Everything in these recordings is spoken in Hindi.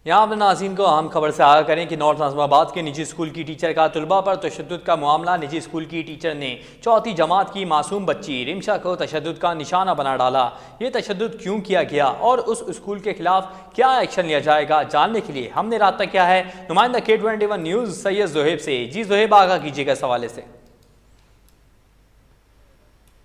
यहाँ अपने नाज़रीन को अहम खबर से आगाह करें कि नॉर्थ नाज़िमाबाद के निजी स्कूल की टीचर का तलबा पर तशद्दुद का मामला। निजी स्कूल की टीचर ने चौथी जमात की मासूम बच्ची रिमशा को तशद्दुद का निशाना बना डाला। ये तशद्दुद क्यों किया गया और उस स्कूल के खिलाफ क्या एक्शन लिया जाएगा, जानने के लिए हमने राब्ता किया है नुमाइंदा K21 न्यूज़ सैयद ज़ोहेब से। जी ज़ोहेब, आगाह कीजिएगा इस हवाले से।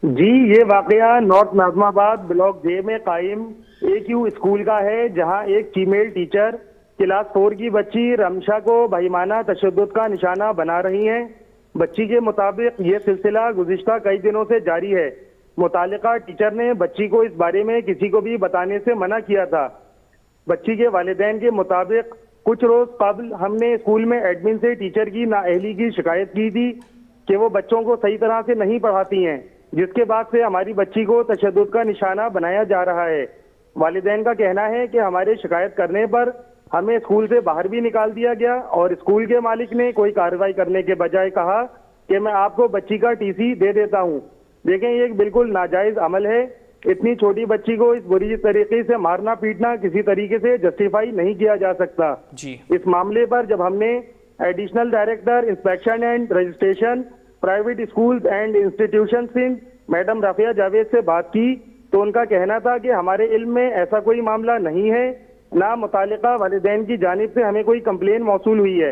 जी, ये वाकया नॉर्थ नाज़िमाबाद ब्लॉक जे में कायम AQ स्कूल का है, जहां एक फीमेल टीचर क्लास 4 की बच्ची रमशा को बहिमाना तशद्दुद का निशाना बना रही हैं। बच्ची के मुताबिक ये सिलसिला गुज़िश्ता कई दिनों से जारी है। मुतालिका टीचर ने बच्ची को इस बारे में किसी को भी बताने से मना किया था। बच्ची के वालिदैन के मुताबिक कुछ रोज कबल हमने स्कूल में एडमिन से टीचर की नाअहली की शिकायत की थी कि वो बच्चों को सही तरह से नहीं पढ़ाती हैं, जिसके बाद से हमारी बच्ची को तशद्दुद का निशाना बनाया जा रहा है। वालिदैन का कहना है कि हमारे शिकायत करने पर हमें स्कूल से बाहर भी निकाल दिया गया और स्कूल के मालिक ने कोई कार्रवाई करने के बजाय कहा कि मैं आपको बच्ची का TC दे देता हूं। देखें, ये एक बिल्कुल नाजायज अमल है। इतनी छोटी बच्ची को इस बुरी तरीके से मारना पीटना किसी तरीके से जस्टिफाई नहीं किया जा सकता। जी। इस मामले पर जब हमने additional director inspection and registration private school and institution Sindh madam Rafia Javed से बात की तो उनका कहना था कि हमारे इल्म में ऐसा कोई मामला नहीं है, ना मुतालिका वालिदैन की जानिब से हमें कोई कंप्लेन मौसूल हुई है।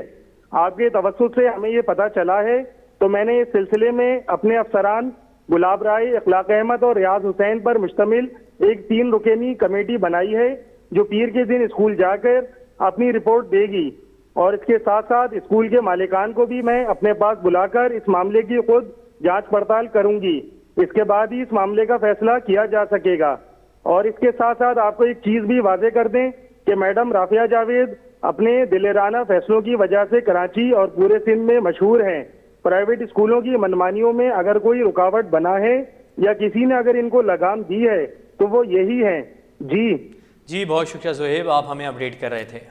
आपके तवस्सुत से हमें ये पता चला है, तो मैंने इस सिलसिले में अपने अफसरान गुलाब राय, इखलाक अहमद और रियाज हुसैन पर मुश्तमिल एक 3 रुकनी कमेटी बनाई है, जो पीर के दिन स्कूल जाकर अपनी रिपोर्ट देगी। और इसके साथ साथ स्कूल के मालिकान को भी मैं अपने पास बुलाकर इस मामले की खुद जांच पड़ताल करूंगी। इसके बाद ही इस मामले का फैसला किया जा सकेगा। और इसके साथ साथ आपको एक चीज भी वाजे कर दें कि मैडम राफिया जावेद अपने दिलेराना फैसलों की वजह से कराची और पूरे सिंध में मशहूर हैं। प्राइवेट स्कूलों की मनमानियों में अगर कोई रुकावट बना है या किसी ने अगर इनको लगाम दी है तो वो यही है। जी, बहुत शुक्रिया ज़ोहेब, आप हमें अपडेट कर रहे थे।